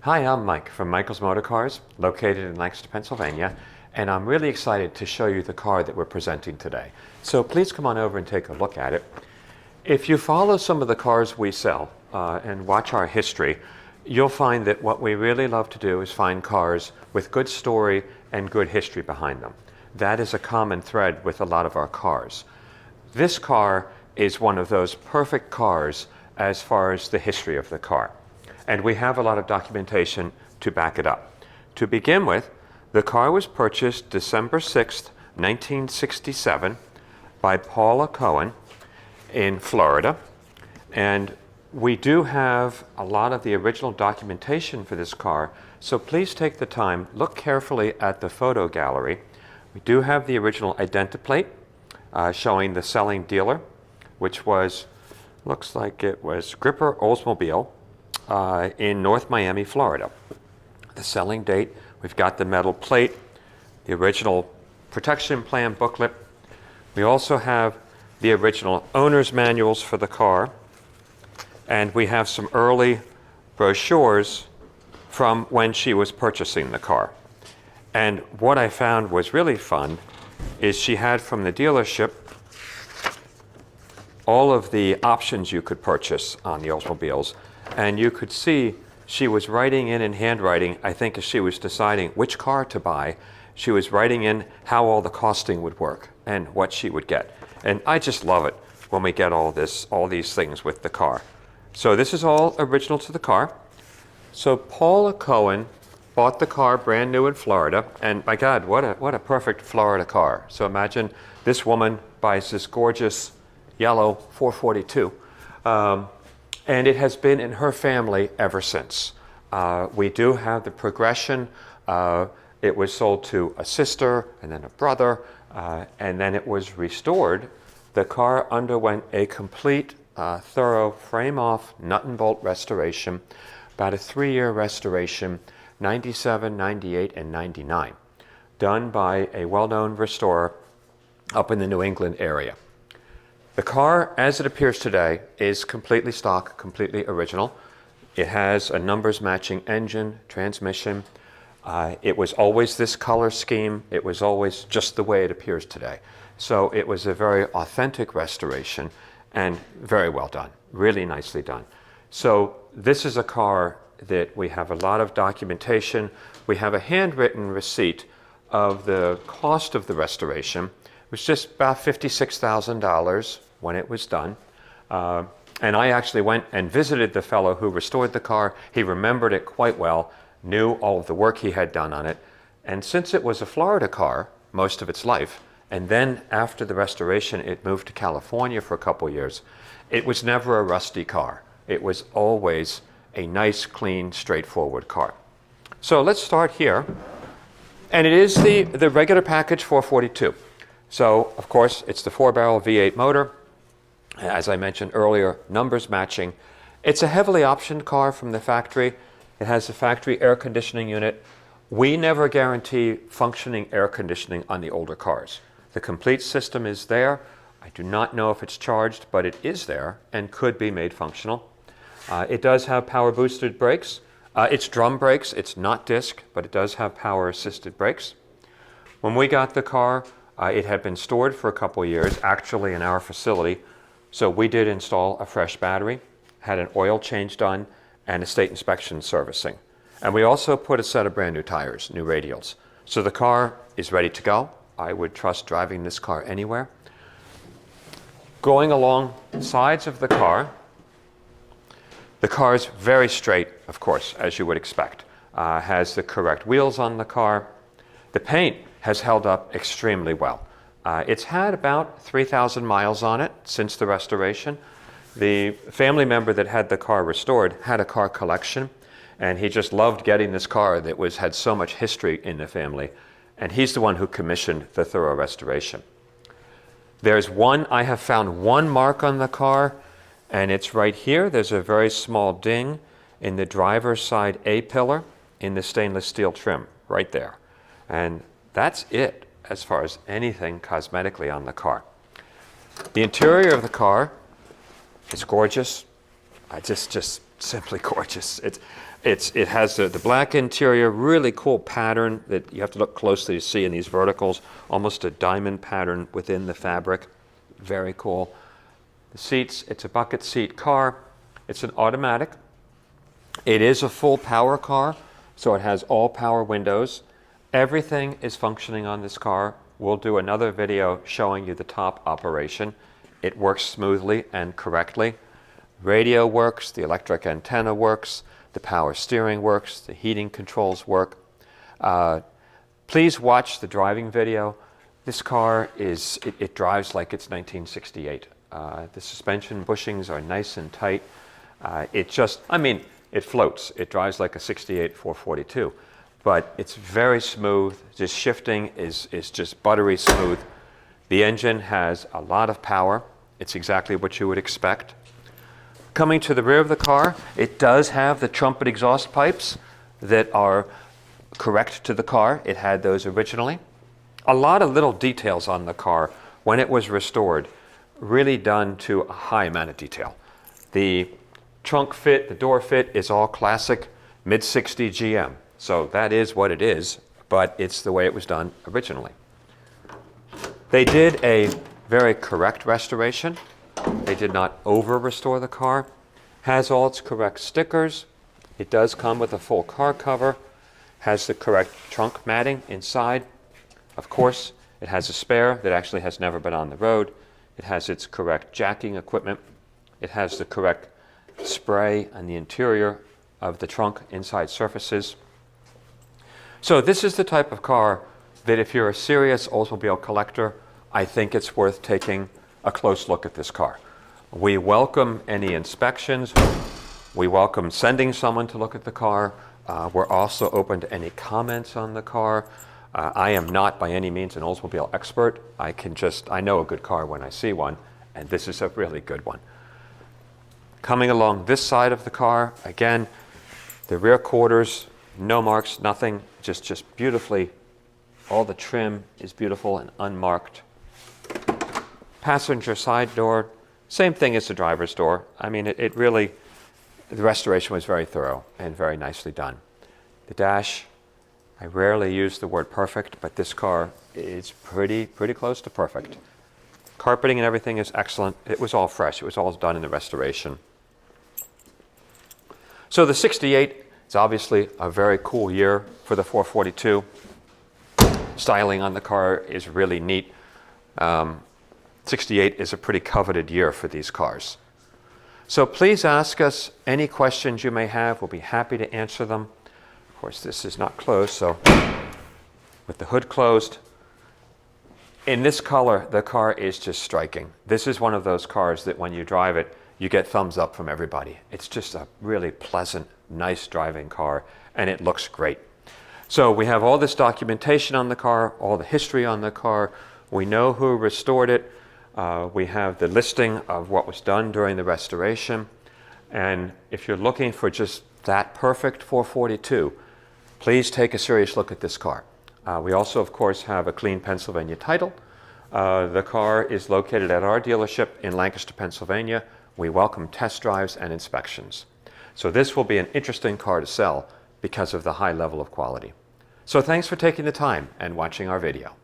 Hi, I'm Mike from Michael's Motor Cars, located in Lancaster, Pennsylvania, and I'm really excited to show you the car that we're presenting today. So please come on over and take a look at it. If you follow some of the cars we sell and watch our history, you'll find that what we really love to do is find cars with good story and good history behind them. That is a common thread with a lot of our cars. This car is one of those perfect cars as far as the history of the car. And we have a lot of documentation to back it up. To begin with, the car was purchased December 6th, 1967 by Paula Cohen in Florida. And we do have a lot of the original documentation for this car, so please take the time, look carefully at the photo gallery. We do have the original identiplate showing the selling dealer, which was, looks like it was Gripper Oldsmobile in North Miami, Florida. The selling date, we've got the metal plate, the original protection plan booklet. We also have the original owner's manuals for the car, and we have some early brochures from when she was purchasing the car. And what I found was really fun is she had from the dealership all of the options you could purchase on the Oldsmobiles. And you could see she was writing in handwriting, I think as she was deciding which car to buy, she was writing in how all the costing would work and what she would get. And I just love it when we get all these things with the car. So this is all original to the car. So Paula Cohen bought the car brand new in Florida, and my God, what a perfect Florida car. So imagine this woman buys this gorgeous yellow 442. And it has been in her family ever since. We do have the progression. It was sold to a sister and then a brother, and then it was restored. The car underwent a complete, thorough frame-off nut and bolt restoration, about a 3-year restoration, 97, 98, and 99, done by a well-known restorer up in the New England area. The car, as it appears today, is completely stock, completely original. It has a numbers matching engine, transmission. It was always this color scheme. It was always just the way it appears today. So it was a very authentic restoration and very well done, really nicely done. So this is a car that we have a lot of documentation. We have a handwritten receipt of the cost of the restoration. It was just about $56,000 when it was done. And I actually went and visited the fellow who restored the car. He remembered it quite well, knew all of the work he had done on it. And since it was a Florida car most of its life, and then after the restoration it moved to California for a couple years, it was never a rusty car. It was always a nice, clean, straightforward car. So let's start here. And it is the regular package 442. So, of course, it's the 4-barrel V8 motor. As I mentioned earlier, numbers matching. It's a heavily optioned car from the factory. It has a factory air conditioning unit. We never guarantee functioning air conditioning on the older cars. The complete system is there. I do not know if it's charged, but it is there and could be made functional. It does have power boosted brakes. It's drum brakes. It's not disc, but it does have power assisted brakes. When we got the car, it had been stored for a couple years, actually in our facility. So we did install a fresh battery, had an oil change done, and a state inspection servicing. And we also put a set of brand new tires, new radials. So the car is ready to go. I would trust driving this car anywhere. Going along the sides of the car is very straight, of course, as you would expect. Has the correct wheels on the car. The paint has held up extremely well. It's had about 3,000 miles on it since the restoration. The family member that had the car restored had a car collection, and he just loved getting this car that had so much history in the family, and he's the one who commissioned the thorough restoration. I have found one mark on the car, and it's right here. There's a very small ding in the driver's side A-pillar in the stainless steel trim, right there. And that's it as far as anything cosmetically on the car. The interior of the car is gorgeous. Just simply gorgeous. It has the black interior, really cool pattern that you have to look closely to see in these verticals, almost a diamond pattern within the fabric. Very cool. The seats, it's a bucket seat car. It's an automatic. It is a full power car, so it has all power windows. Everything is functioning on this car. We'll do another video showing you the top operation. It works smoothly and correctly. Radio works, the electric antenna works, the power steering works, the heating controls work. Please watch the driving video. This car it drives like it's 1968. The suspension bushings are nice and tight. It floats. It drives like a 68 442, but it's very smooth. Just shifting is just buttery smooth. The engine has a lot of power. It's exactly what you would expect. Coming to the rear of the car, it does have the trumpet exhaust pipes that are correct to the car. It had those originally. A lot of little details on the car when it was restored, really done to a high amount of detail. The trunk fit, the door fit is all classic mid-60 GM. So that is what it is, but it's the way it was done originally. They did a very correct restoration. They did not over-restore the car. Has all its correct stickers. It does come with a full car cover. Has the correct trunk matting inside. Of course, it has a spare that actually has never been on the road. It has its correct jacking equipment. It has the correct spray on the interior of the trunk inside surfaces. So this is the type of car that if you're a serious Oldsmobile collector, I think it's worth taking a close look at this car. We welcome any inspections. We welcome sending someone to look at the car. We're also open to any comments on the car. I am not by any means an Oldsmobile expert. I know a good car when I see one, and this is a really good one. Coming along this side of the car, again, the rear quarters, no marks, nothing, just beautifully. All the trim is beautiful and unmarked. Passenger side door, same thing as the driver's door. I mean, the restoration was very thorough and very nicely done. The dash, I rarely use the word perfect, but this car is pretty close to perfect. Carpeting and everything is excellent. It was all fresh. It was all done in the restoration. So the 68 is obviously a very cool year for the 442. Styling on the car is really neat. 68 is a pretty coveted year for these cars. So please ask us any questions you may have. We'll be happy to answer them. Of course, this is not closed, so with the hood closed. In this color, the car is just striking. This is one of those cars that when you drive it, you get thumbs up from everybody. It's just a really pleasant, nice driving car, and it looks great. So we have all this documentation on the car, all the history on the car. We know who restored it. We have the listing of what was done during the restoration. And if you're looking for just that perfect 442, please take a serious look at this car. We also, of course, have a clean Pennsylvania title. The car is located at our dealership in Lancaster, Pennsylvania. We welcome test drives and inspections. So this will be an interesting car to sell because of the high level of quality. So thanks for taking the time and watching our video.